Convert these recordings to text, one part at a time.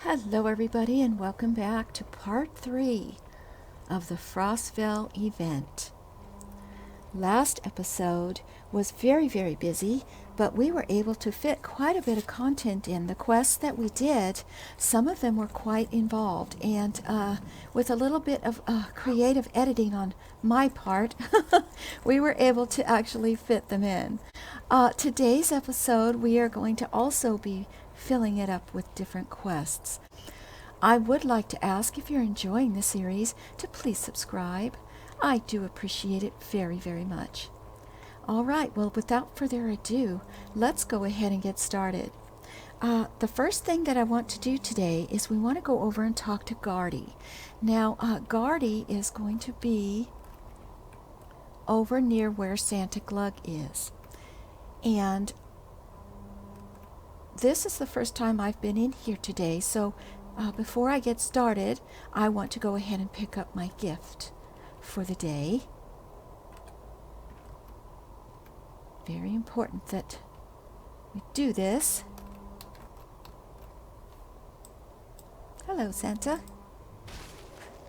Hello everybody and welcome back to part 3 of the Frostfell event. Last episode was very busy, but we were able to fit quite a bit of content in. The quests that we did, some of them were quite involved, and with a little bit of creative editing on my part, we were able to actually fit them in. Today's episode, we are going to also be filling it up with different quests. I would like to ask, if you're enjoying the series, to please subscribe. I do appreciate it very much. All right, well, without further ado, let's go ahead and get started. The first thing that I want to do today is we want to go over and talk to Giftie. Now, Giftie is going to be over near where Santa Glug is. And this is the first time I've been in here today, so before I get started, I want to go ahead and pick up my gift for the day. Very important that we do this. Hello, Santa.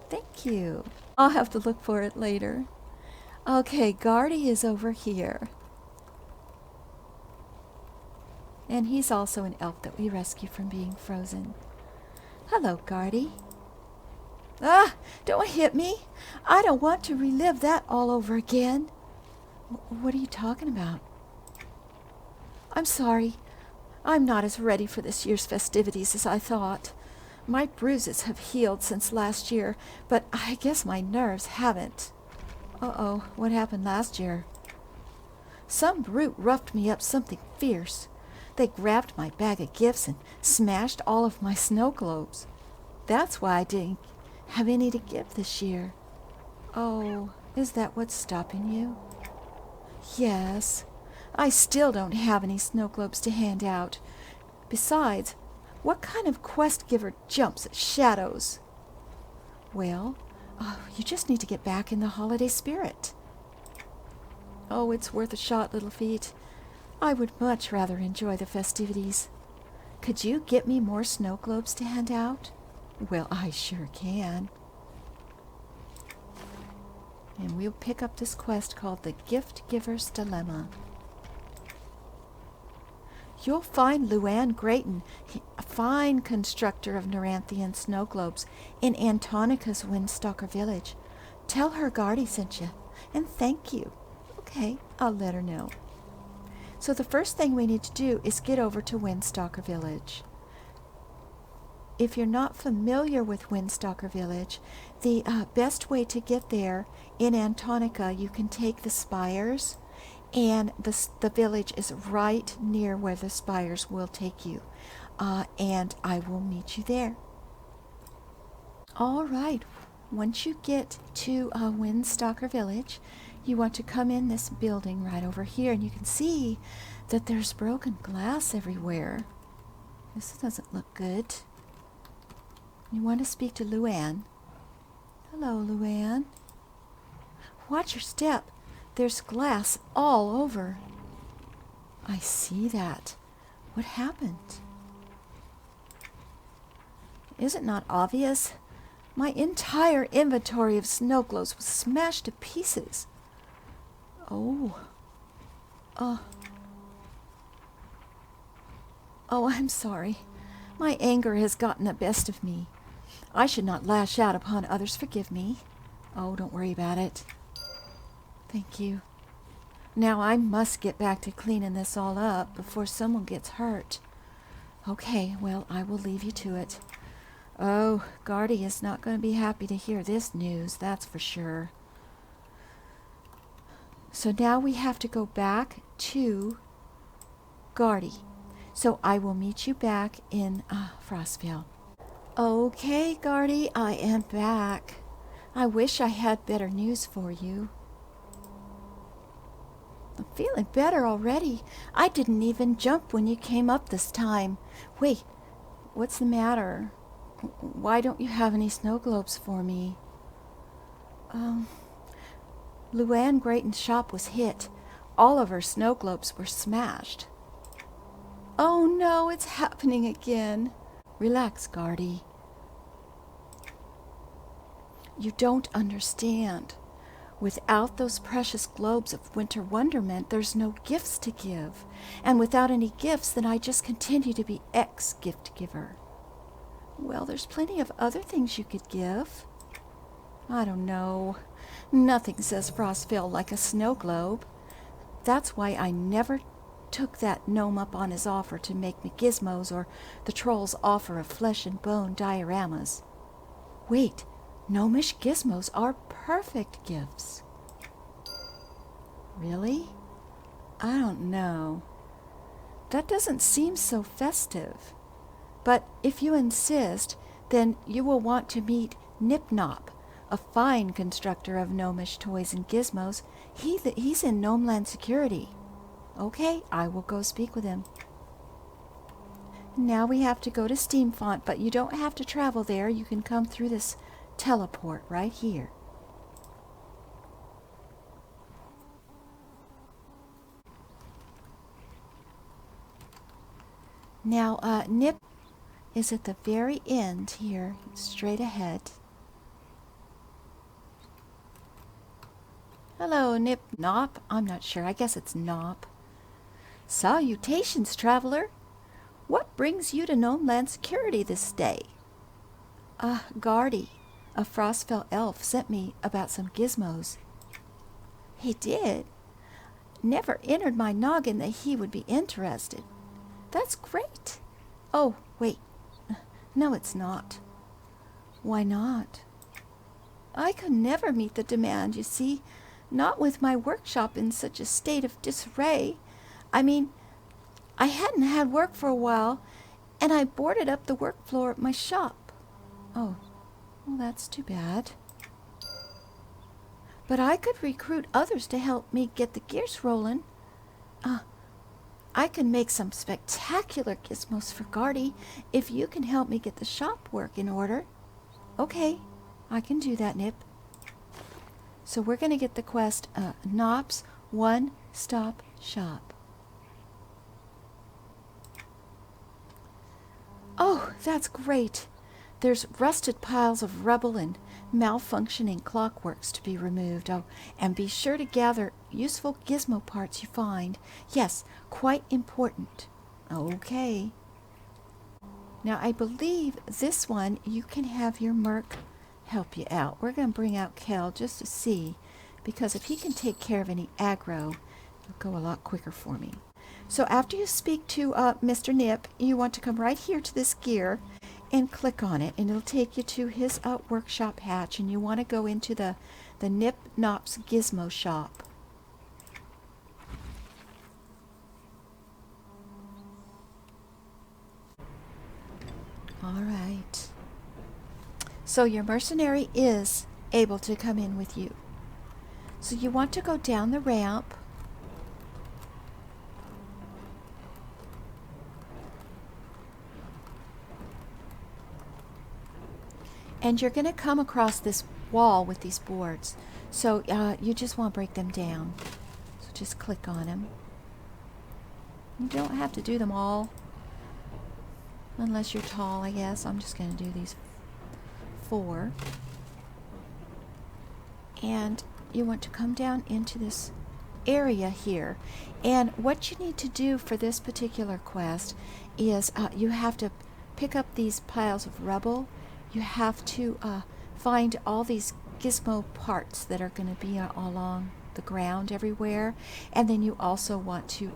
Thank you. I'll have to look for it later. Okay, Giftie is over here. And he's also an elf that we rescued from being frozen. Hello, Giftie. Ah, don't hit me. I don't want to relive that all over again. What are you talking about? I'm sorry. I'm not as ready for this year's festivities as I thought. My bruises have healed since last year, but I guess my nerves haven't. Uh-oh, what happened last year? Some brute roughed me up something fierce. They grabbed my bag of gifts and smashed all of my snow globes. That's why I didn't have any to give this year. Oh, is that what's stopping you? Yes. I still don't have any snow globes to hand out. Besides, what kind of quest giver jumps at shadows? Well, you just need to get back in the holiday spirit. Oh, it's worth a shot, little feet. I would much rather enjoy the festivities. Could you get me more snow globes to hand out? Well, I sure can. And we'll pick up this quest called the Giftgivers Dilema. You'll find Luann Grayton, a fine constructor of Neranthian snow globes, in Antonica's Windstalker village. Tell her Giftie sent you, and thank you. Okay, I'll let her know. So the first thing we need to do is get over to Windstalker Village. If you're not familiar with Windstalker Village, the best way to get there in Antonica, you can take the spires, and the village is right near where the spires will take you. And I will meet you there. All right, once you get to Windstalker Village, you want to come in this building right over here, and you can see that there's broken glass everywhere. This doesn't look good. You want to speak to Luann. Hello, Luann. Watch your step. There's glass all over. I see that. What happened? Is it not obvious? My entire inventory of snow globes was smashed to pieces. Oh, I'm sorry. My anger has gotten the best of me. I should not lash out upon others. Forgive me. Oh, don't worry about it. Thank you. Now I must get back to cleaning this all up before someone gets hurt. Okay, well, I will leave you to it. Oh, Giftie is not going to be happy to hear this news, that's for sure. So now we have to go back to Giftie. So I will meet you back in Frostfell. Okay, Giftie, I am back. I wish I had better news for you. I'm feeling better already. I didn't even jump when you came up this time. Wait, what's the matter? Why don't you have any snow globes for me? Luann Grayton's shop was hit. All of her snow globes were smashed. Oh no, it's happening again. Relax, Guardy. You don't understand. Without those precious globes of winter wonderment, there's no gifts to give. And without any gifts, then I just continue to be ex-gift giver. Well, there's plenty of other things you could give. I don't know. Nothing says Frostfell like a snow globe. That's why I never took that gnome up on his offer to make me gizmos or the troll's offer of flesh and bone dioramas. Wait, gnomish gizmos are perfect gifts. Really? I don't know. That doesn't seem so festive. But if you insist, then you will want to meet Nip-Nop, a fine constructor of gnomish toys and gizmos. He's in Gnomeland Security. Okay, I will go speak with him. Now we have to go to Steamfont, but you don't have to travel there. You can come through this teleport right here. Now, Nip is at the very end here, straight ahead. Hello, Nip-Nop. I'm not sure. I guess it's Nop. Salutations, traveler. What brings you to Gnomeland Security this day? Guardy, a Frostfell elf, sent me about some gizmos. He did? Never entered my noggin that he would be interested. That's great. Oh, wait. No, it's not. Why not? I could never meet the demand, you see. Not with my workshop in such a state of disarray. I mean, I hadn't had work for a while, and I boarded up the work floor at my shop. Oh, well, that's too bad. But I could recruit others to help me get the gears rolling. I can make some spectacular gizmos for Guardy if you can help me get the shop work in order. Okay, I can do that, Nip. So we're going to get the quest, Nop's One-Stop Shop. Oh, that's great. There's rusted piles of rubble and malfunctioning clockworks to be removed. Oh, and be sure to gather useful gizmo parts you find. Yes, quite important. Okay. Now, I believe this one you can have your merc help you out. We're going to bring out Kel just to see, because if he can take care of any aggro, it'll go a lot quicker for me. So after you speak to Mr. Nip, you want to come right here to this gear and click on it, and it'll take you to his workshop hatch, and you want to go into the Nip-Nop's Gizmo shop. All right. So your mercenary is able to come in with you. So you want to go down the ramp. And you're going to come across this wall with these boards. So you just want to break them down. So just click on them. You don't have to do them all. Unless you're tall, I guess. I'm just going to do these 4. And you want to come down into this area here. And what you need to do for this particular quest is you have to pick up these piles of rubble. You have to find all these gizmo parts that are going to be along the ground everywhere. And then you also want to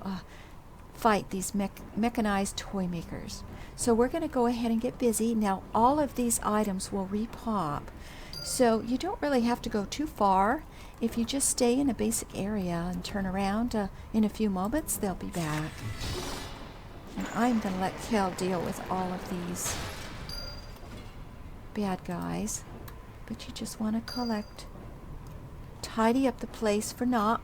fight these mechanized toy makers. So we're going to go ahead and get busy. Now all of these items will repop. So you don't really have to go too far. If you just stay in a basic area and turn around in a few moments, they'll be back. And I'm going to let Kel deal with all of these bad guys. But you just want to collect. Tidy up the place for Nop.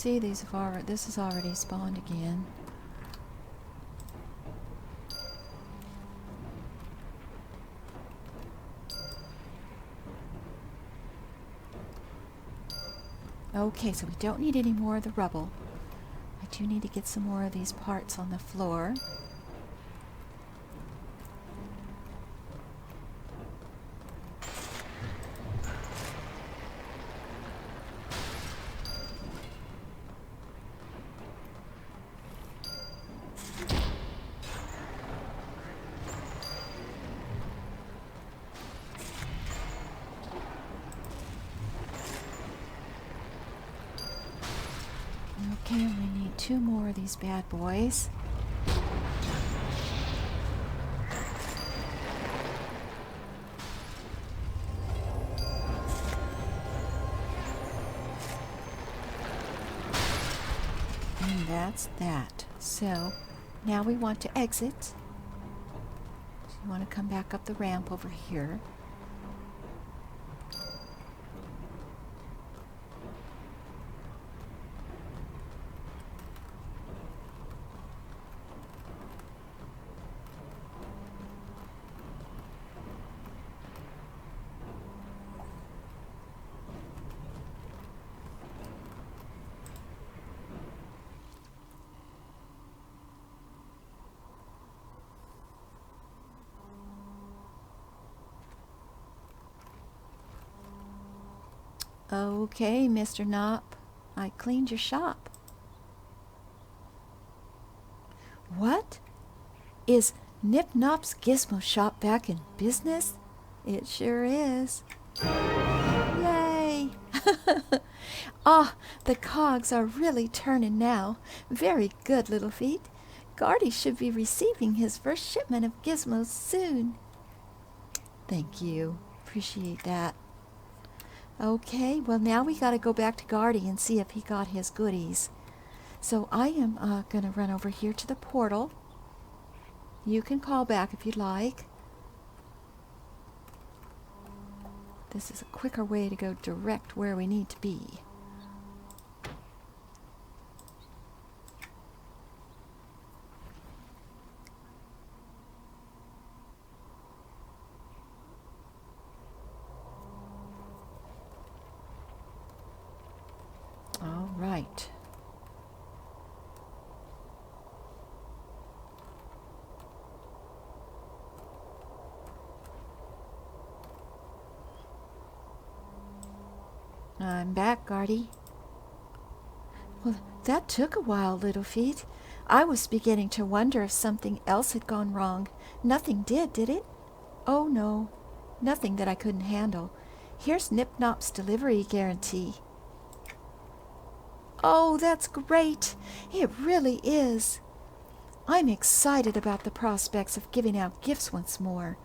See, this has already spawned again. Okay, so we don't need any more of the rubble. I do need to get some more of these parts on the floor. Okay, we need 2 more of these bad boys. And that's that. So, now we want to exit. So you want to come back up the ramp over here. Okay, Mr. Nop, I cleaned your shop. What? Is Nip Nop's Gizmo shop back in business? It sure is. Yay! Ah, the cogs are really turning now. Very good, Little Feet. Guardy should be receiving his first shipment of gizmos soon. Thank you. Appreciate that. Okay, well now we gotta go back to Guardy and see if he got his goodies. So I am gonna run over here to the portal. You can call back if you'd like. This is a quicker way to go direct where we need to be. All right. I'm back, Guardy. Well, that took a while, Little Feet. I was beginning to wonder if something else had gone wrong. Nothing did it? Oh, no. Nothing that I couldn't handle. Here's Nip Nop's delivery guarantee. Oh, that's great. It really is. I'm excited about the prospects of giving out gifts once more.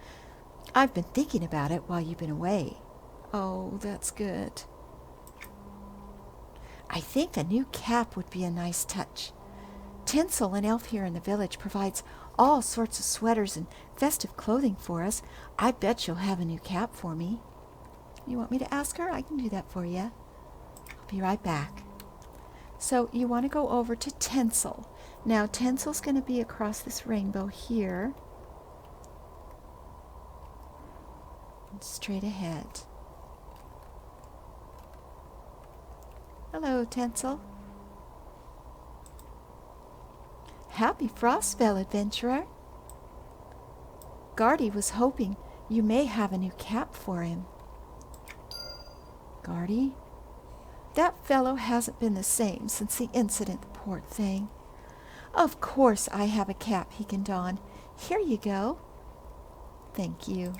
I've been thinking about it while you've been away. Oh, that's good. I think a new cap would be a nice touch. Tinsel, an elf here in the village, provides all sorts of sweaters and festive clothing for us. I bet she'll have a new cap for me. You want me to ask her? I can do that for you. I'll be right back. So you want to go over to Tinsel. Now Tinsel's going to be across this rainbow here. And straight ahead. Hello, Tinsel. Happy Frostfell, adventurer. Guardy was hoping you may have a new cap for him. Guardy? That fellow hasn't been the same since the incident, the poor thing. Of course I have a cap he can don. Here you go. Thank you.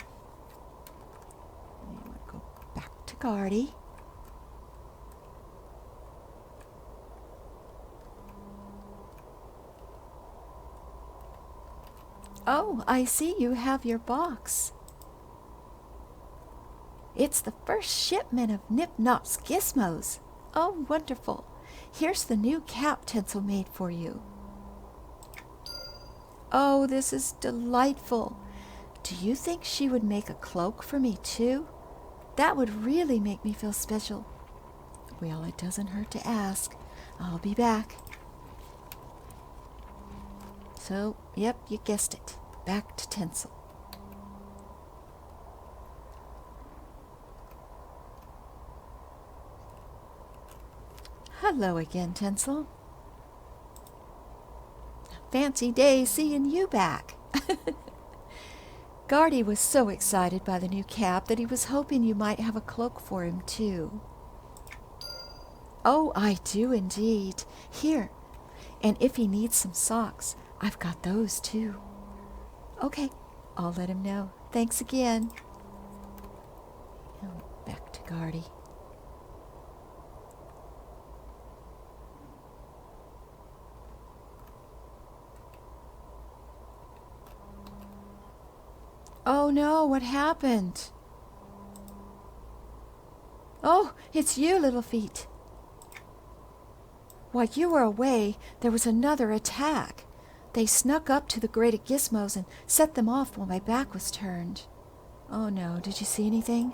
You want to go back to Guardy. Oh, I see you have your box. It's the first shipment of Nip Nop's gizmos. Oh, wonderful. Here's the new cap Tinsel made for you. Oh, this is delightful. Do you think she would make a cloak for me, too? That would really make me feel special. Well, it doesn't hurt to ask. I'll be back. So, yep, you guessed it. Back to Tinsel. Hello again, Tinsel. Fancy day seeing you back. Guardy was so excited by the new cap that he was hoping you might have a cloak for him, too. Oh, I do indeed. Here. And if he needs some socks, I've got those, too. Okay, I'll let him know. Thanks again. Now back to Guardy. Oh no, what happened? Oh, it's you, Little Feet. While you were away, there was another attack. They snuck up to the grated gizmos and set them off while my back was turned. Oh no, did you see anything?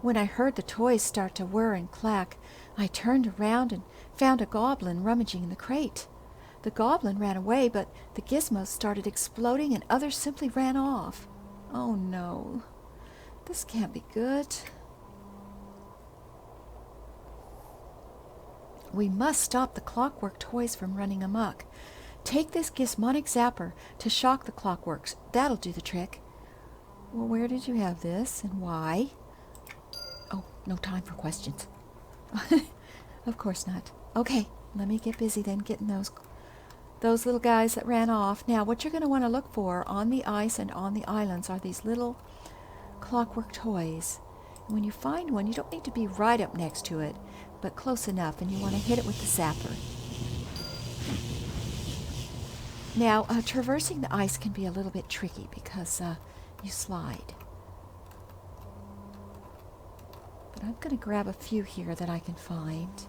When I heard the toys start to whir and clack, I turned around and found a goblin rummaging in the crate. The goblin ran away, but the gizmos started exploding and others simply ran off. Oh no, this can't be good. We must stop the clockwork toys from running amok. Take this gizmonic zapper to shock the clockworks. That'll do the trick. Well, where did you have this and why? Oh, no time for questions. Of course not. Okay, let me get busy then getting those little guys that ran off. Now, what you're going to want to look for on the ice and on the islands are these little clockwork toys. And when you find one, you don't need to be right up next to it, but close enough, and you want to hit it with the zapper. Now, traversing the ice can be a little bit tricky because you slide. But I'm going to grab a few here that I can find,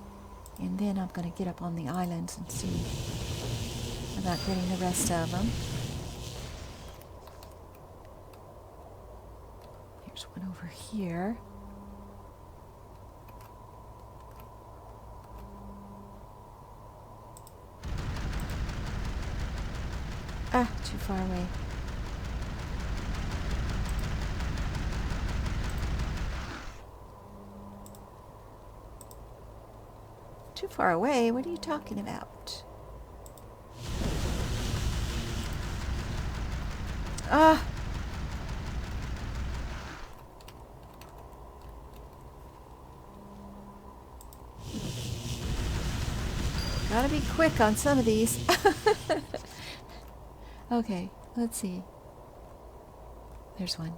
and then I'm going to get up on the islands and see about getting the rest of them. Here's one over here. Ah, too far away. Too far away? What are you talking about? Ah! Gotta be quick on some of these. Okay, let's see. There's one.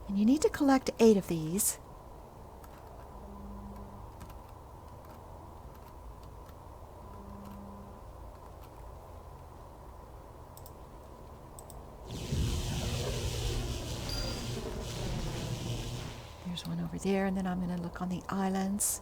And you need to collect 8 of these. There's one over there, and then I'm going to look on the islands.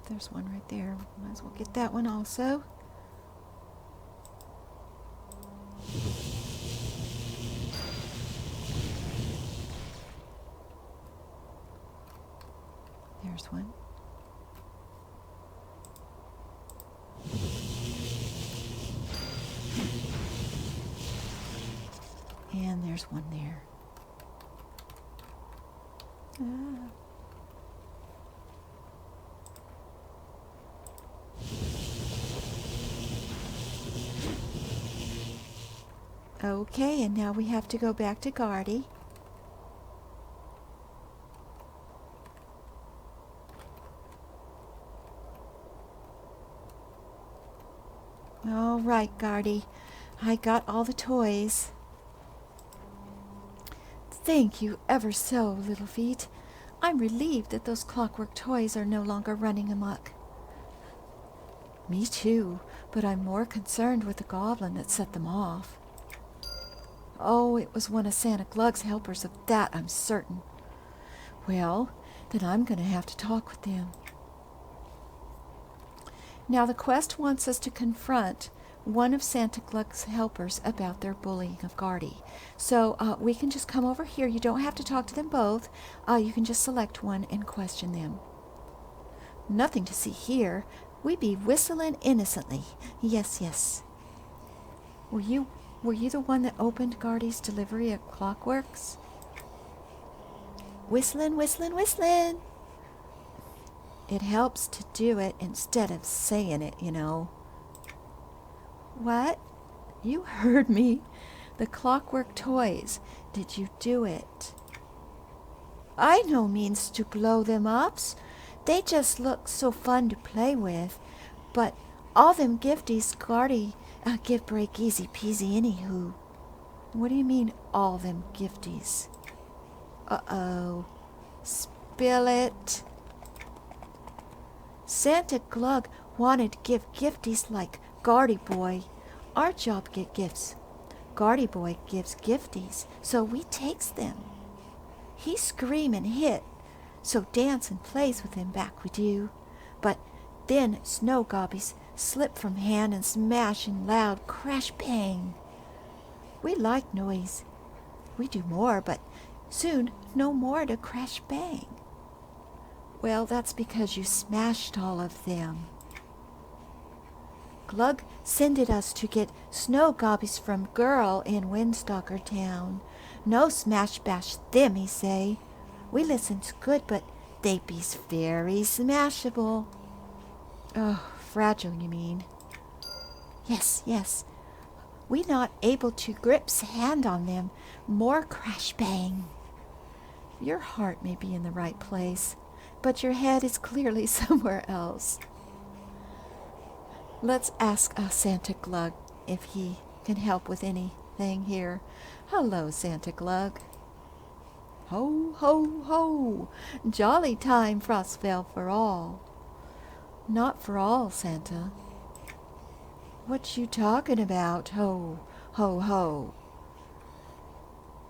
There's one right there. Might as well get that one also. There's one. And there's one there. Ah. Okay, and now we have to go back to Guardy. All right, Guardy. I got all the toys. Thank you ever so, Little Feet. I'm relieved that those clockwork toys are no longer running amok. Me too, but I'm more concerned with the goblin that set them off. Oh, it was one of Santa Glug's helpers, of that I'm certain. Well, then I'm going to have to talk with them. Now the quest wants us to confront one of Santa Claus's helpers about their bullying of Gardy. So we can just come over here. You don't have to talk to them both. You can just select one and question them. Nothing to see here. We be whistling innocently. Yes, yes. Were you the one that opened Gardy's delivery at Clockworks? Whistling, whistling, whistling. It helps to do it instead of saying it, you know. What? You heard me. The Clockwork toys. Did you do it? I no means to blow them ups. They just look so fun to play with. But all them gifties Gardy give break easy peasy anywho. What do you mean, all them gifties? Uh-oh. Spill it. Santa Glug wanted to give gifties like Gardy Boy. Our job get gifts. Gardy Boy gives gifties, so we takes them. He scream and hit, so dance and plays with him back we do. But then snow gobbies slip from hand and smash in loud crash bang. We like noise. We do more, but soon no more to crash bang. Well, that's because you smashed all of them. Glug sended us to get snow gobbies from girl in Windstalker town. No smash bash them, he say. We listens good, but they be's very smashable. Oh, fragile, you mean? Yes, yes. We not able to grip's hand on them. More crash bang. Your heart may be in the right place, but your head is clearly somewhere else. Let's ask Santa Glug if he can help with anything here. Hello, Santa Glug. Ho, ho, ho! Jolly time, Frostfell for all. Not for all, Santa. What you talking about? Ho, ho, ho.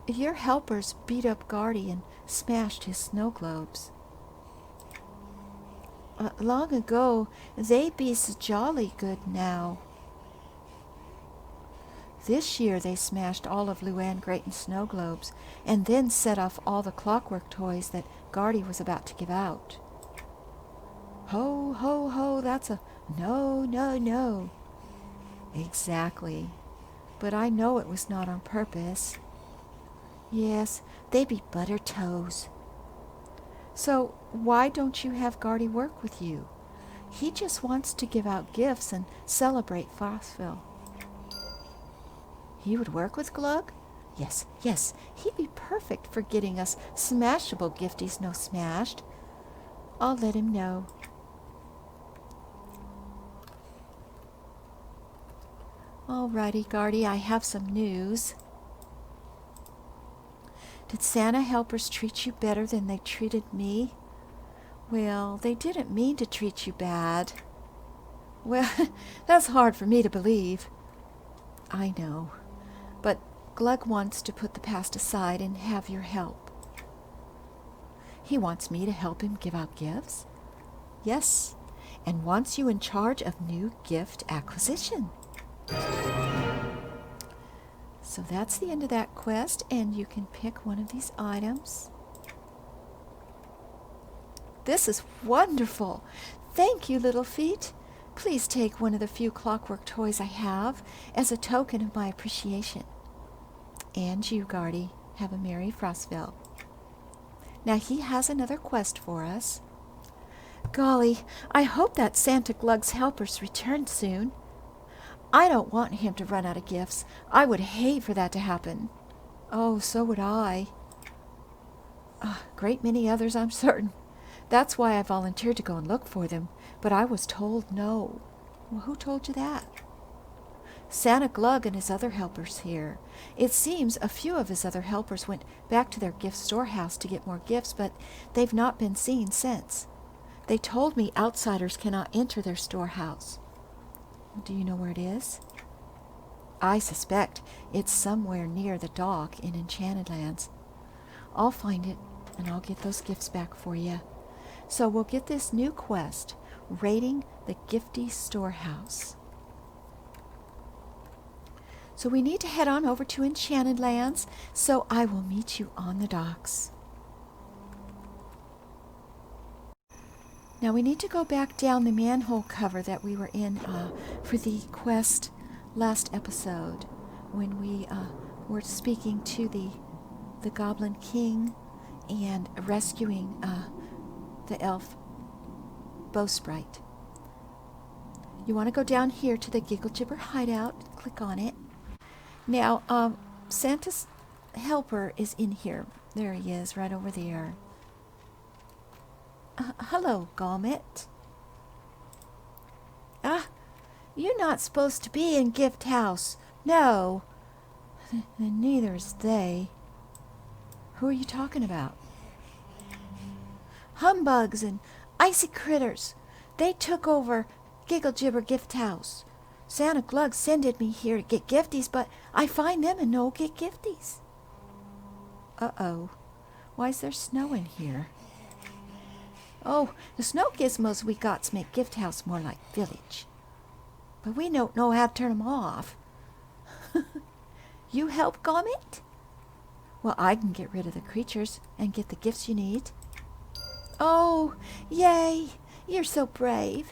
Your helpers beat up Gardy and smashed his snow globes. Long ago, they be so jolly good now. This year they smashed all of Luann Grayton's snow globes and then set off all the Clockwork toys that Gardy was about to give out. Ho, ho, ho, that's a no, no, no. Exactly. But I know it was not on purpose. Yes, they be butter toes. So why don't you have Gardy work with you? He just wants to give out gifts and celebrate Frostfell. He would work with Glug? Yes, yes, he'd be perfect for getting us smashable gifties no smashed. I'll let him know. Alrighty, Gardy, I have some news. Did Santa helpers treat you better than they treated me? Well, they didn't mean to treat you bad. Well, that's hard for me to believe. I know, but Glug wants to put the past aside and have your help. He wants me to help him give out gifts? Yes, and wants you in charge of new gift acquisition. So that's the end of that quest, and you can pick one of these items. This is wonderful. Thank you, Little Feet. Please take one of the few Clockwork toys I have as a token of my appreciation. And you, Gardy, have a merry Frostfell. Now he has another quest for us. Golly, I hope that Santa Glug's helpers return soon. I don't want him to run out of gifts. I would hate for that to happen. Oh, so would I. A great many others, I'm certain. That's why I volunteered to go and look for them, but I was told no. Well, who told you that? Santa Glug and his other helpers here. It seems a few of his other helpers went back to their gift storehouse to get more gifts, but they've not been seen since. They told me outsiders cannot enter their storehouse. Do you know where it is? I suspect it's somewhere near the dock in Enchanted Lands. I'll find it, and I'll get those gifts back for you. So we'll get this new quest. raiding the Giftie Storehouse. So we need to head on over to Enchanted Lands, so I will meet you on the docks. Now we need to go back down the manhole cover that we were in for the quest last episode, when we were speaking to the Goblin King and rescuing the elf Bowsprite. You want to go down here to the Giggle Gibber hideout, click on it. Now, Santa's helper is in here. There he is, right over there. Hello, Galmet. You're not supposed to be in Gift House. No. And neither is they. Who are you talking about? Humbugs and icy critters. They took over Giggle Gibber Gift House. Santa Glug sended me here to get gifties, but I find them and no get gifties. Uh-oh. Why is there snow in here? Oh, the snow gizmos we gots make Gift House more like village. But we don't know how to turn 'em off. You help, Gomet? Well, I can get rid of the creatures and get the gifts you need. Oh, yay! You're so brave.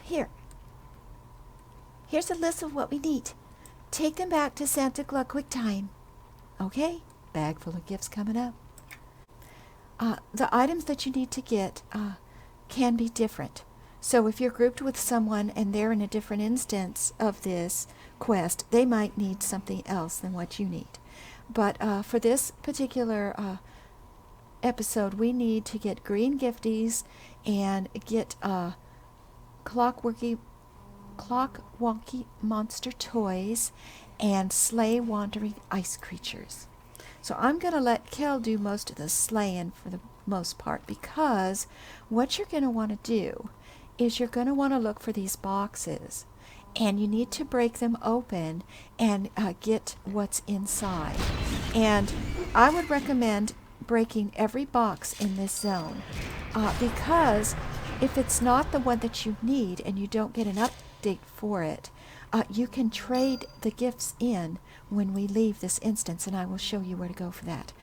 Here's a list of what we need. Take them back to Santa Glug quick time. Okay, bag full of gifts coming up. The items that you need to get can be different. So if you're grouped with someone and they're in a different instance of this quest, they might need something else than what you need. But for this particular episode, we need to get green gifties and get clock-wonky monster toys and sleigh wandering ice creatures. So I'm going to let Kel do most of the sleighing for the most part, because what you're going to want to do is you're going to want to look for these boxes, and you need to break them open and get what's inside. And I would recommend breaking every box in this zone, because if it's not the one that you need and you don't get an update for it, you can trade the gifts in when we leave this instance, and I will show you where to go for that.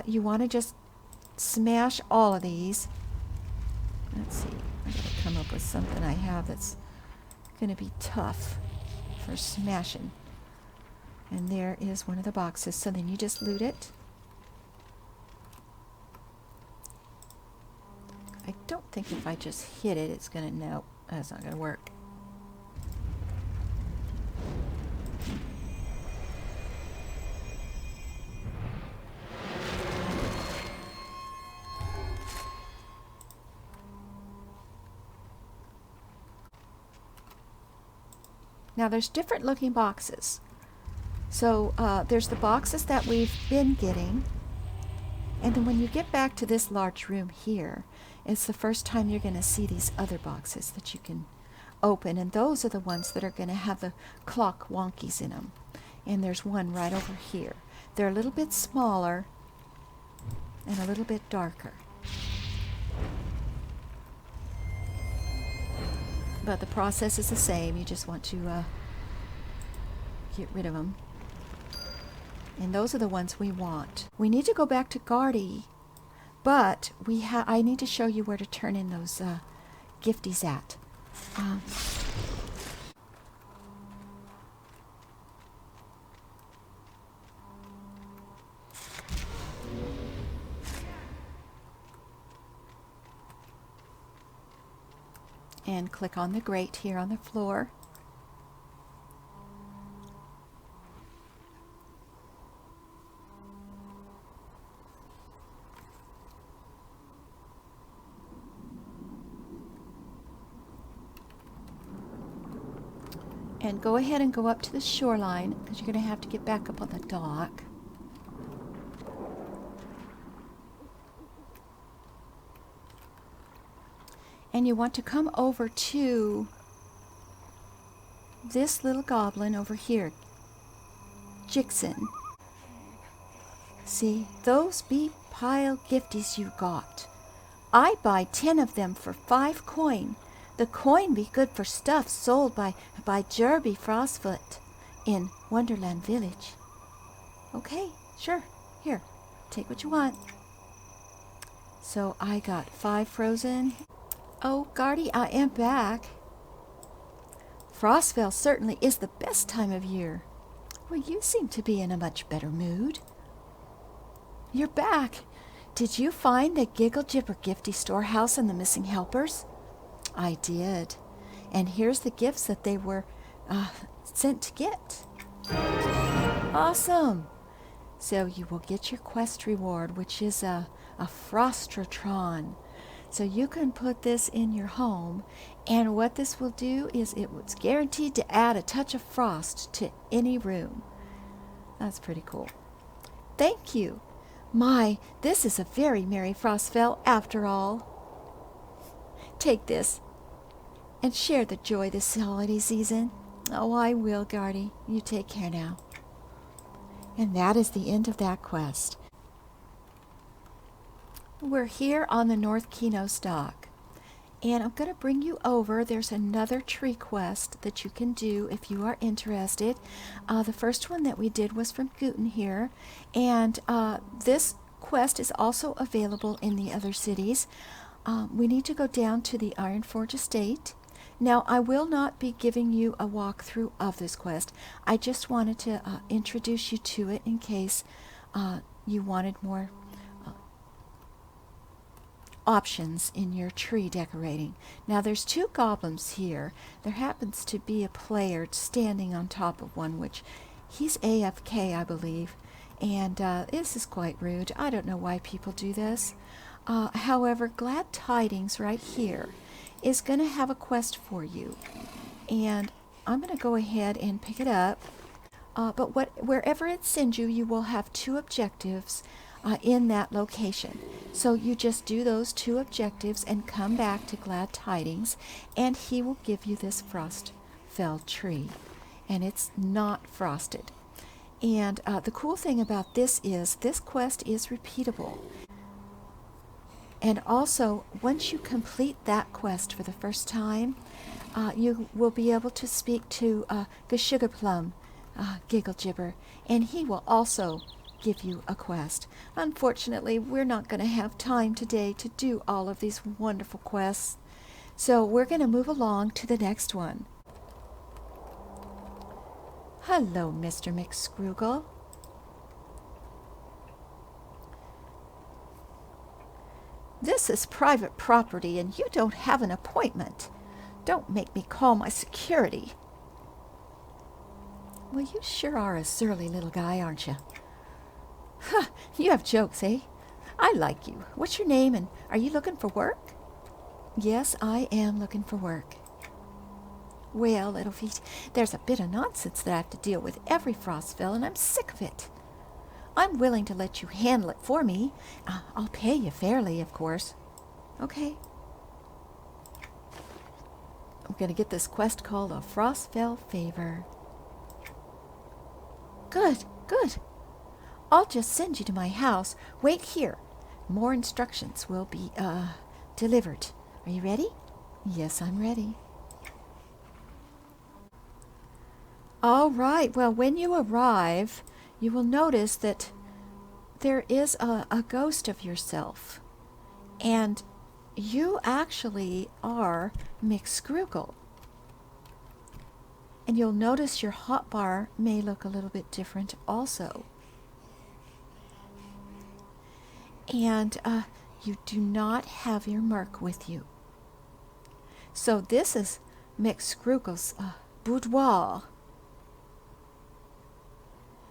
You want to just smash all of these. Let's see, I'm going to come up with something I have that's going to be tough for smashing. And there is one of the boxes. So then you just loot it. I don't think if I just hit it, it's going to, no, that's not going to work. Now there's different looking boxes. So there's the boxes that we've been getting. And then when you get back to this large room here, it's the first time you're going to see these other boxes that you can open. And those are the ones that are going to have the clock wonkies in them. And there's one right over here. They're a little bit smaller and a little bit darker. But the process is the same. You just want to get rid of them. And those are the ones we want. We need to go back to Gardy, but I need to show you where to turn in those gifties at. And click on the grate here on the floor. And go ahead and go up to the shoreline, because you're going to have to get back up on the dock. And you want to come over to this little goblin over here, Jixin. See, those be pile gifties you got. I buy 10 of them for 5 coin. The coin be good for stuff sold by Jerby Frostfoot in Wonderland Village. Okay, sure. Here, take what you want. So I got 5 frozen. Oh, Guardy, I am back. Frostfell certainly is the best time of year. Well, you seem to be in a much better mood. You're back. Did you find the Giggle Gibber Giftie Storehouse and the missing helpers? I did. And here's the gifts that they were sent to get. Awesome. So you will get your quest reward, which is a Frostratron. So you can put this in your home, and what this will do is it was guaranteed to add a touch of frost to any room. That's pretty cool. Thank you. My, this is a very merry Frostfell after all. Take this and share the joy this holiday season. Oh, I will, Guardy. You take care now. And that is the end of that quest. We're here on the North Kino Stock, and I'm going to bring you over. There's another tree quest that you can do if you are interested. The first one that we did was from Guten here, and this quest is also available in the other cities. We need to go down to the Ironforge Estate. Now, I will not be giving you a walkthrough of this quest. I just wanted to introduce you to it in case you wanted more options in your tree decorating. Now, there's 2 goblins here. There happens to be a player standing on top of one, which he's AFK, I believe. And this is quite rude. I don't know why people do this. However, Glad Tidings right here is going to have a quest for you. And I'm going to go ahead and pick it up. But wherever it sends you, you will have 2 objectives in that location. So you just do those 2 objectives and come back to Glad Tidings, and he will give you this Frostfell tree. And it's not frosted. And the cool thing about this is this quest is repeatable. And also, once you complete that quest for the first time, you will be able to speak to Gsugarplum, Giggle Gibber, and he will also give you a quest. Unfortunately, we're not going to have time today to do all of these wonderful quests, so we're going to move along to the next one. Hello, Mr. McScroogle. This is private property, and you don't have an appointment. Don't make me call my security. Well, you sure are a surly little guy, aren't you? Huh, you have jokes, eh? I like you. What's your name, and are you looking for work? Yes, I am looking for work. Well, little feet, there's a bit of nonsense that I have to deal with every Frostfell, and I'm sick of it. I'm willing to let you handle it for me. I'll pay you fairly, of course. Okay. I'm going to get this quest called a Frostfell Favor. Good, good. I'll just send you to my house. Wait here. More instructions will be, delivered. Are you ready? Yes, I'm ready. All right. Well, when you arrive, you will notice that there is a ghost of yourself. And you actually are McScroogle. And you'll notice your hotbar may look a little bit different also. And you do not have your merc with you. So this is McScroogle's boudoir.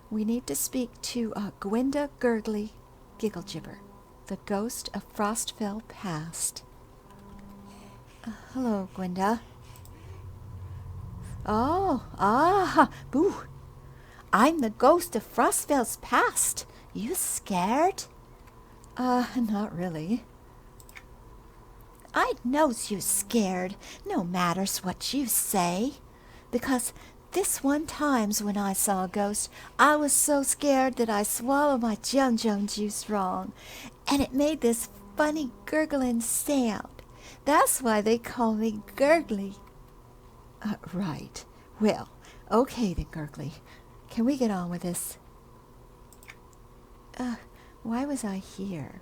We need to speak to Gwenda Gurgley Gigglejibber, the ghost of Frostfell past. Hello, Gwenda. Oh, boo. I'm the ghost of Frostfell's past. You scared? Not really. I knows you scared, no matters what you say. Because this one times when I saw a ghost, I was so scared that I swallowed my Jun juice wrong, and it made this funny gurgling sound. That's why they call me Gurgly. Right. Well, okay then, Gurgly. Can we get on with this? Why was I here?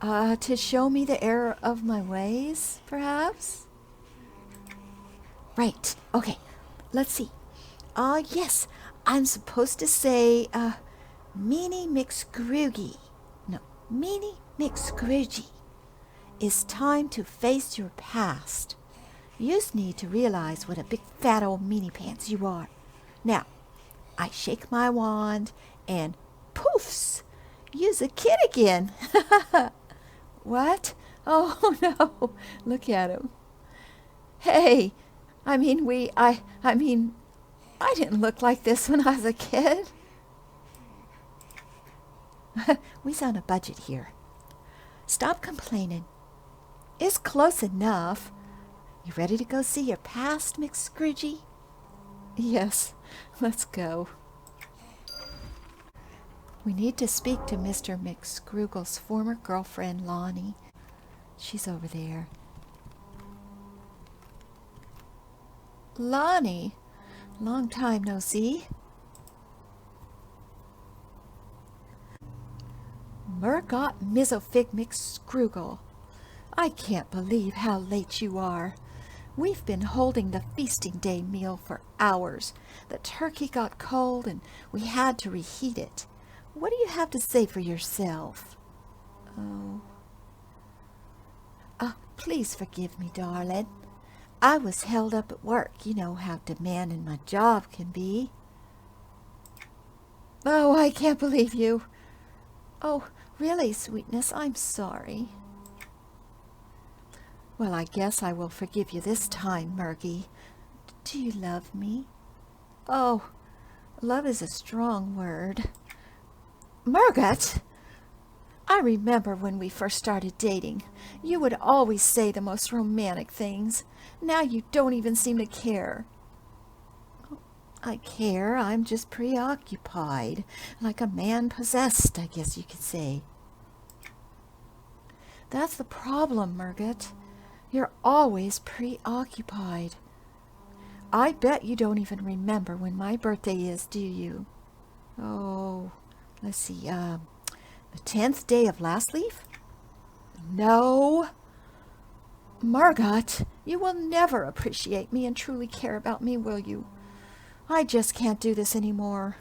To show me the error of my ways, perhaps? Right. Okay. Let's see. Yes. I'm supposed to say, Meanie McScroogy. No, Meanie McScroogy. It's time to face your past. You just need to realize what a big fat old meanie pants you are. Now, I shake my wand and poofs! You's a kid again. What? Oh no, look at him. Hey, I didn't look like this when I was a kid. We's on a budget here. Stop complaining. It's close enough. You ready to go see your past, McScroogy? Yes, let's go. We need to speak to Mr. McScroogle's former girlfriend, Lonnie. She's over there. Lonnie, long time no see. Murgot Mizzofig McScroogle, I can't believe how late you are. We've been holding the feasting day meal for hours. The turkey got cold and we had to reheat it. What do you have to say for yourself? Oh. Please forgive me, darling. I was held up at work. You know how demanding my job can be. Oh, I can't believe you. Oh, really, sweetness, I'm sorry. Well, I guess I will forgive you this time, Murgy. Do you love me? Oh, love is a strong word. Murgot! I remember when we first started dating. You would always say the most romantic things. Now you don't even seem to care. I care. I'm just preoccupied. Like a man possessed, I guess you could say. That's the problem, Murgot. You're always preoccupied. I bet you don't even remember when my birthday is, do you? Oh, let's see, the 10th day of last leaf? No. Margot, you will never appreciate me and truly care about me, will you? I just can't do this anymore.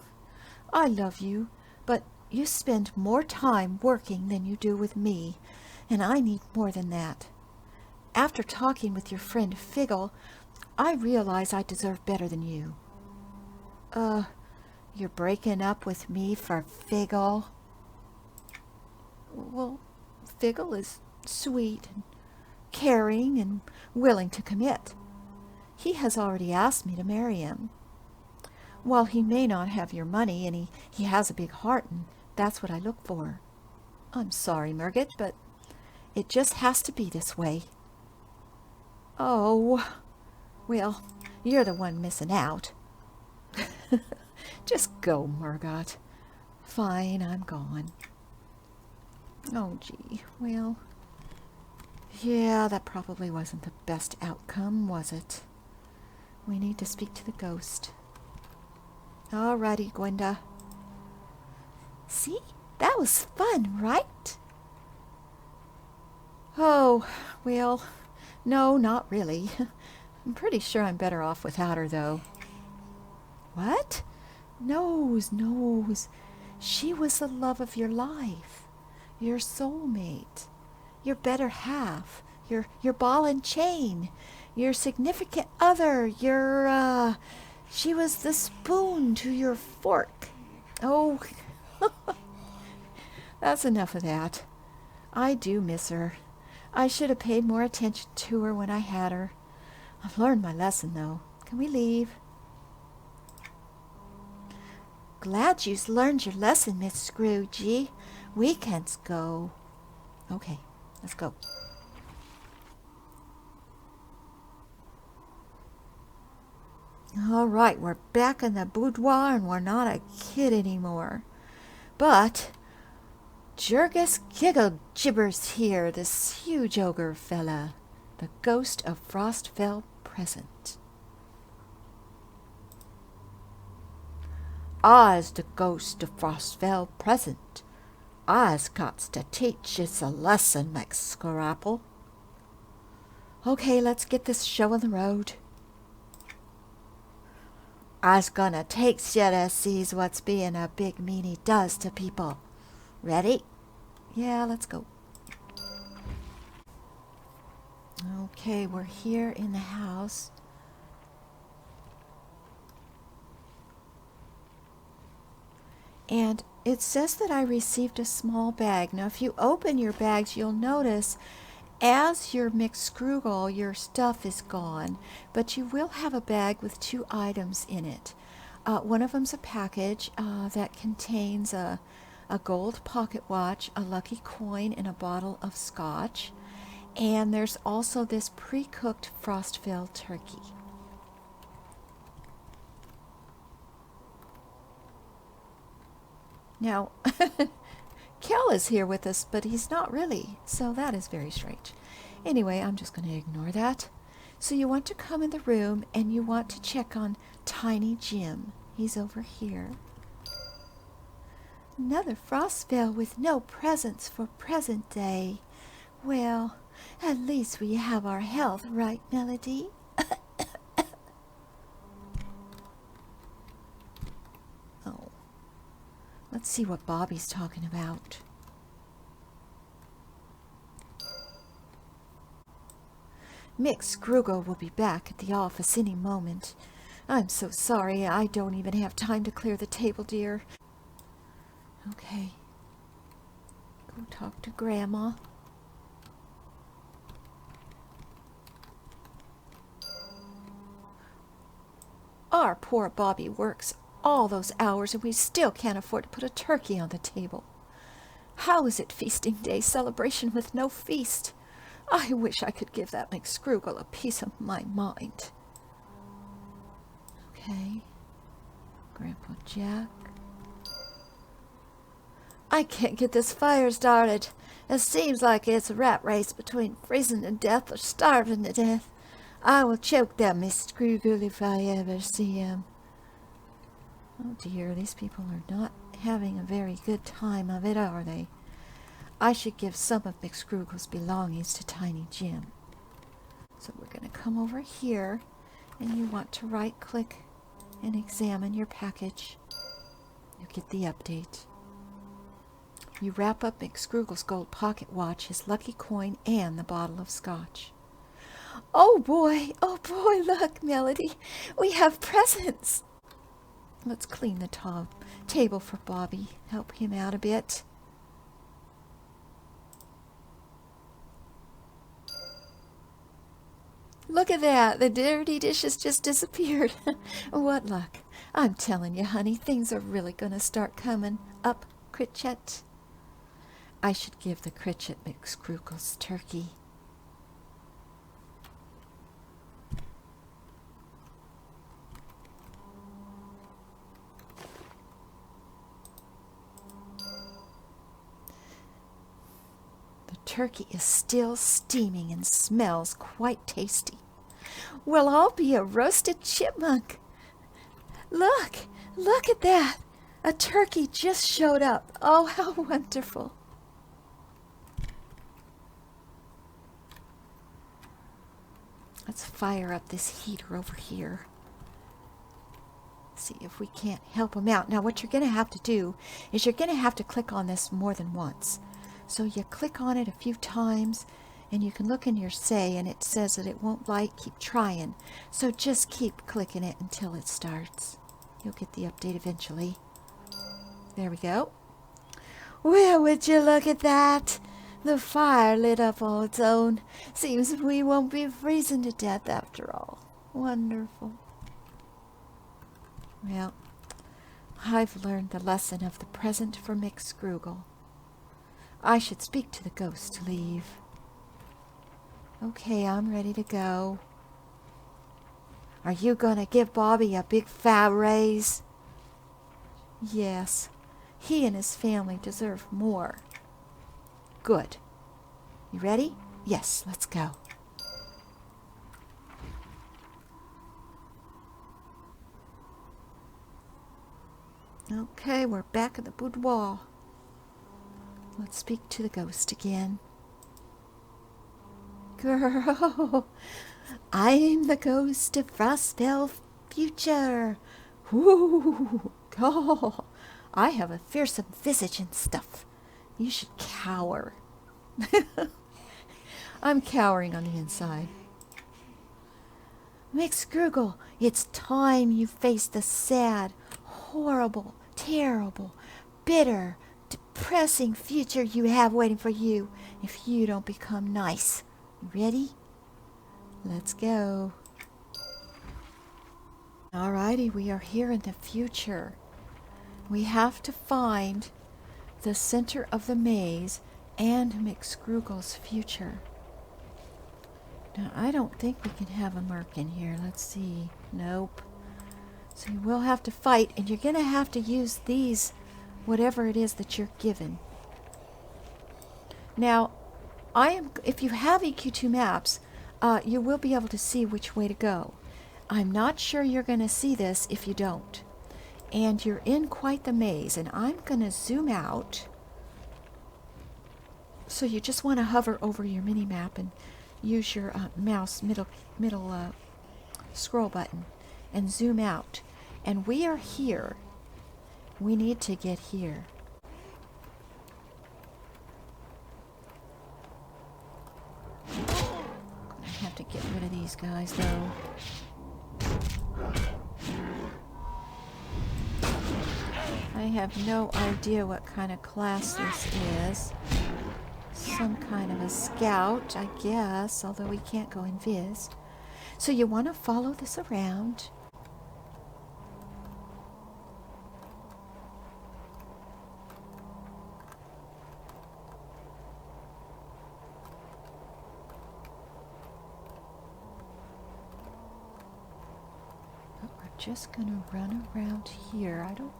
I love you, but you spend more time working than you do with me, and I need more than that. After talking with your friend Figgle, I realize I deserve better than you. You're breaking up with me for Figgle? Well, Figgle is sweet and caring and willing to commit. He has already asked me to marry him. While he may not have your money, and he has a big heart, and that's what I look for. I'm sorry, Murgot, but it just has to be this way. Oh, well, you're the one missing out. Just go, Murgot. Fine, I'm gone. Oh, gee, well, yeah, that probably wasn't the best outcome, was it? We need to speak to the ghost. All righty, Gwenda. See? That was fun, right? Oh, well, no, not really. I'm pretty sure I'm better off without her, though. What? Nose. She was the love of your life. Your soulmate. Your better half. Your ball and chain. Your significant other. She was the spoon to your fork. Oh, that's enough of that. I do miss her. I should have paid more attention to her when I had her. I've learned my lesson, though. Can we leave? Glad you've learned your lesson, Miss Scroogey. We can go. Okay, let's go. All right, we're back in the boudoir and we're not a kid anymore. But Jurgis Giggle Gibbers here, this huge ogre fella, the ghost of Frostfell present. I's the ghost of Frostfell present. I's got to teach us a lesson, Max Scrapple. Okay, let's get this show on the road. I's gonna take you to sees what's being a big meanie does to people. Ready? Yeah, let's go. Okay, we're here in the house. And it says that I received a small bag. Now, if you open your bags, you'll notice as your McScroogle, your stuff is gone, but you will have a bag with 2 items in it. One of them's a package that contains a gold pocket watch, a lucky coin, and a bottle of scotch. And there's also this pre-cooked Frostfell turkey. Now, Kel is here with us, but he's not really, so that is very strange. Anyway, I'm just going to ignore that. So you want to come in the room and you want to check on Tiny Jim. He's over here. Another Frostfell with no presents for present day. Well, at least we have our health, right, Melody? Oh. Let's see what Bobby's talking about. Mick Scroogle will be back at the office any moment. I'm so sorry, I don't even have time to clear the table, dear. Okay. Go talk to Grandma. Our poor Bobby works all those hours and we still can't afford to put a turkey on the table. How is it feasting day celebration with no feast? I wish I could give that McScroogle a piece of my mind. Okay. Grandpa Jack. I can't get this fire started. It seems like it's a rat race between freezing to death or starving to death. I will choke that McScroogle if I ever see him. Oh dear, these people are not having a very good time of it, are they? I should give some of McScroogle's belongings to Tiny Jim. So we're going to come over here, and you want to right-click and examine your package. You get the update. You wrap up McScroogle's gold pocket watch, his lucky coin, and the bottle of scotch. Oh boy, look, Melody, we have presents. Let's clean the table for Bobby, help him out a bit. Look at that, the dirty dishes just disappeared. What luck. I'm telling you, honey, things are really going to start coming up, Critchet. I should give the Critchet McScroogle's turkey. Turkey is still steaming and smells quite tasty. Well, I'll be a roasted chipmunk. Look at that. A turkey just showed up. Oh, how wonderful. Let's fire up this heater over here. See if we can't help him out. Now, what you're going to have to do is you're going to have to click on this more than once. So you click on it a few times, and you can look in your say, and it says that it won't light. Keep trying. So just keep clicking it until it starts. You'll get the update eventually. There we go. Well, would you look at that? The fire lit up all its own. Seems we won't be freezing to death after all. Wonderful. Well, I've learned the lesson of the present for McScroogle. I should speak to the ghost to leave. Okay, I'm ready to go. Are you gonna give Bobby a big fat raise? Yes, he and his family deserve more. Good. You ready? Yes, let's go. Okay, we're back at the boudoir. Let's speak to the ghost again. Girl, I'm the ghost of Frostfell Future. Whoo, oh, I have a fearsome visage and stuff. You should cower. I'm cowering on the inside. McScroogle, it's time you face the sad, horrible, terrible, bitter, depressing future you have waiting for you if you don't become nice. You ready? Let's go. Alrighty, we are here in the future. We have to find the center of the maze and McScroogle's future. Now, I don't think we can have a mark in here. Let's see. Nope. So you will have to fight, and you're going to have to use these, whatever it is that you're given. Now, if you have EQ2 maps, you will be able to see which way to go. I'm not sure you're going to see this if you don't. And you're in quite the maze, and I'm going to zoom out. So you just want to hover over your mini map and use your mouse middle scroll button and zoom out. And we are here. We need to get here. I have to get rid of these guys though. I have no idea what kind of class this is. Some kind of a scout, I guess, although we can't go invis. So you want to follow this around. But we're just going to run around here. I don't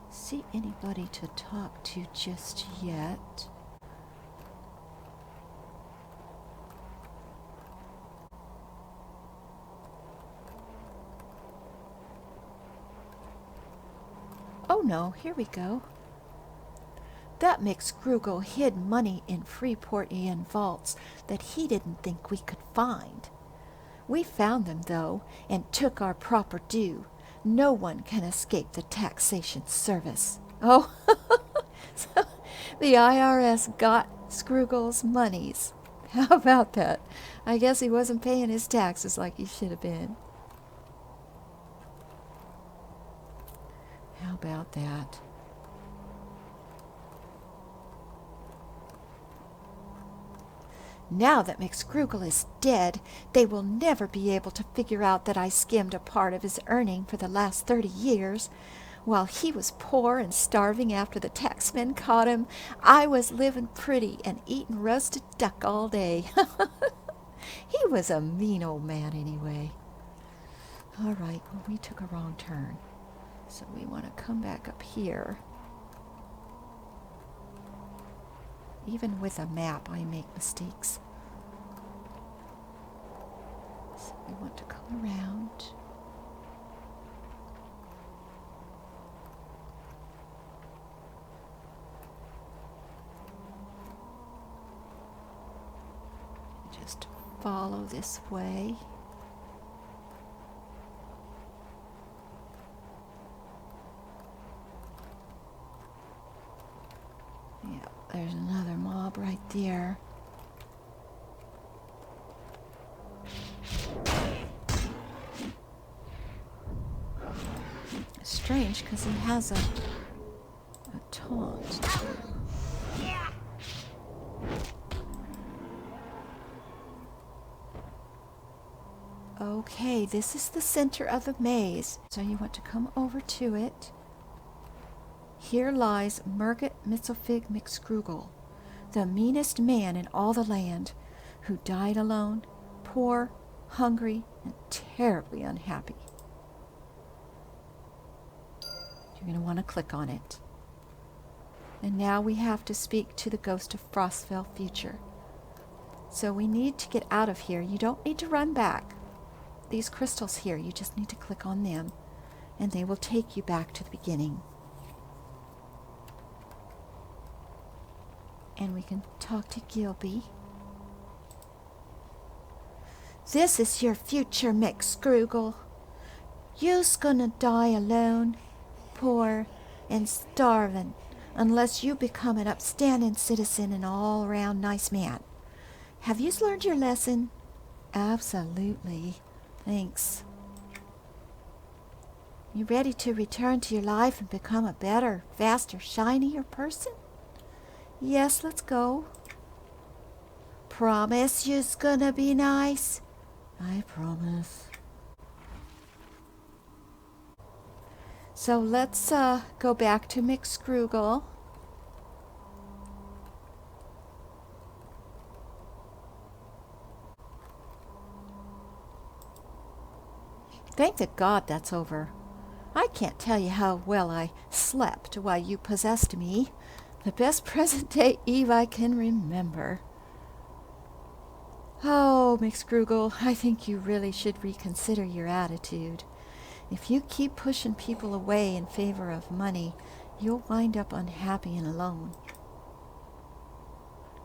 see anybody to talk to just yet. Oh no, here we go. That McScroogle hid money in Freeportian vaults that he didn't think we could find. We found them, though, and took our proper due. No one can escape the taxation service. Oh, so the IRS got Scroogle's monies. How about that? I guess he wasn't paying his taxes like he should have been. How about that? Now that McScroogle is dead, they will never be able to figure out that I skimmed a part of his earning for the last 30 years. While he was poor and starving after the taxmen caught him, I was living pretty and eating roasted duck all day. He was a mean old man anyway. All right, well, we took a wrong turn. So we want to come back up here. Even with a map, I make mistakes. So we want to come around. Just follow this way. Yeah, there's another mob right there. It's strange because he has a taunt. Okay, this is the center of the maze, so you want to come over to it. Here lies Murgot Mitzelfig McScroogle, the meanest man in all the land, who died alone, poor, hungry, and terribly unhappy. You're going to want to click on it. And now we have to speak to the ghost of Frostfell Future. So we need to get out of here. You don't need to run back. These crystals here, you just need to click on them, and they will take you back to the beginning. And we can talk to Gilby. This is your future, McScroogle. You's gonna die alone, poor, and starving, unless you become an upstanding citizen and all-around nice man. Have you learned your lesson? Absolutely. Thanks. You ready to return to your life and become a better, faster, shinier person? Yes, let's go. Promise you's gonna be nice? I promise. So let's go back to McScroogle. Thank the God that's over. I can't tell you how well I slept while you possessed me. The best present-day Eve I can remember. Oh, McScroogle, I think you really should reconsider your attitude. If you keep pushing people away in favor of money, you'll wind up unhappy and alone.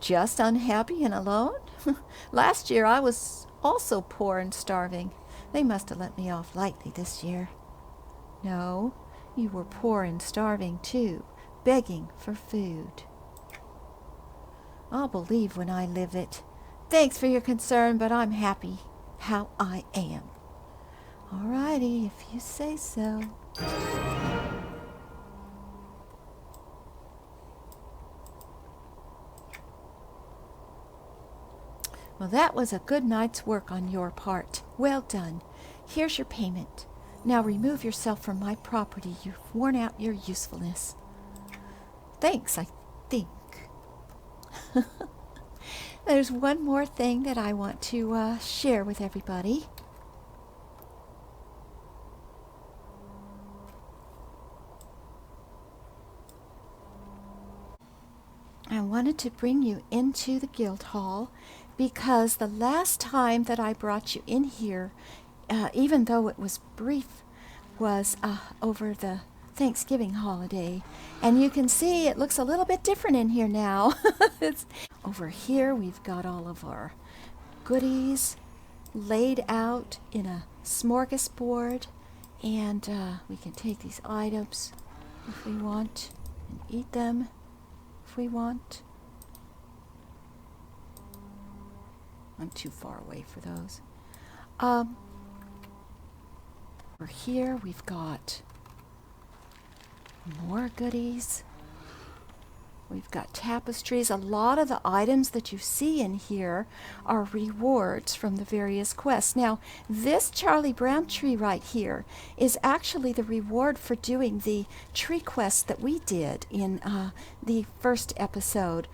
Just unhappy and alone? Last year I was also poor and starving. They must have let me off lightly this year. No, you were poor and starving too, begging for food. I'll believe when I live it. Thanks for your concern, but I'm happy how I am. All righty, if you say so. Well, that was a good night's work on your part. Well done. Here's your payment. Now remove yourself from my property. You've worn out your usefulness. Thanks, I think. There's one more thing that I want to share with everybody. I wanted to bring you into the guild hall because the last time that I brought you in here, even though it was brief, was over the Thanksgiving holiday. And you can see it looks a little bit different in here now. It's over here we've got all of our goodies laid out in a smorgasbord, and we can take these items if we want and eat them if we want. I'm too far away for those. Over here we've got more goodies. We've got tapestries. A lot of the items that you see in here are rewards from the various quests. Now, this Charlie Brown tree right here is actually the reward for doing the tree quest that we did in the first episode.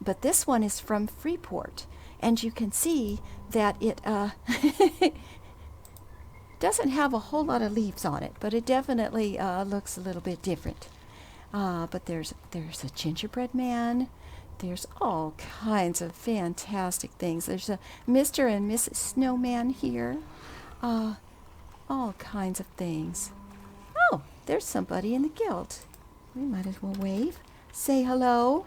But this one is from Freeport. And you can see that it doesn't have a whole lot of leaves on it, but it definitely looks a little bit different. But there's a gingerbread man. There's all kinds of fantastic things. There's a Mr. and Mrs. Snowman here. All kinds of things. Oh, there's somebody in the guild. We might as well wave. Say hello.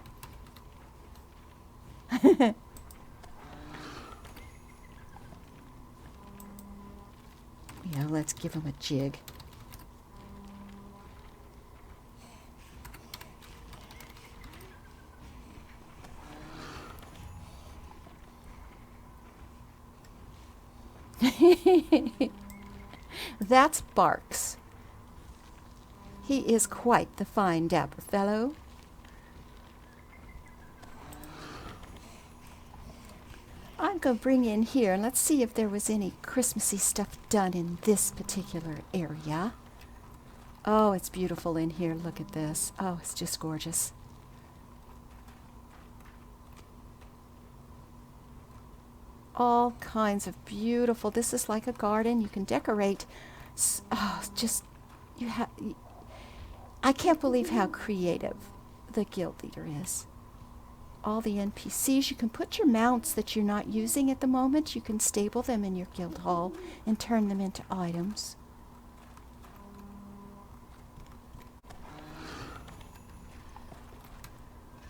Yeah, let's give him a jig. That's Barks. He is quite the fine, dapper fellow. I'm going to bring in here, and let's see if there was any Christmassy stuff done in this particular area. Oh, it's beautiful in here. Look at this. Oh, it's just gorgeous. All kinds of beautiful. This is like a garden. You can decorate. Oh, just you have. I can't believe how creative the guild leader is. All the NPCs, you can put your mounts that you're not using at the moment, you can stable them in your guild hall and turn them into items.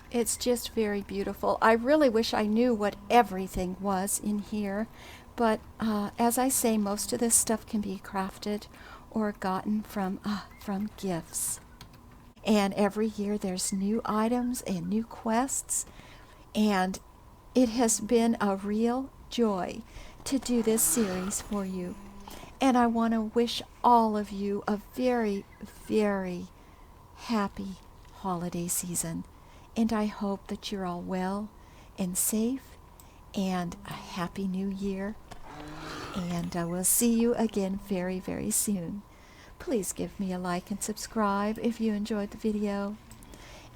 It's just very beautiful. I really wish I knew what everything was in here, but as I say, most of this stuff can be crafted or gotten from gifts. And every year there's new items and new quests, and it has been a real joy to do this series for you. And I want to wish all of you a very, very happy holiday season. And I hope that you're all well and safe, and a happy new year. And I will see you again very, very soon. Please give me a like and subscribe if you enjoyed the video.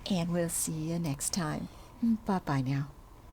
And we'll see you next time. Bye-bye now.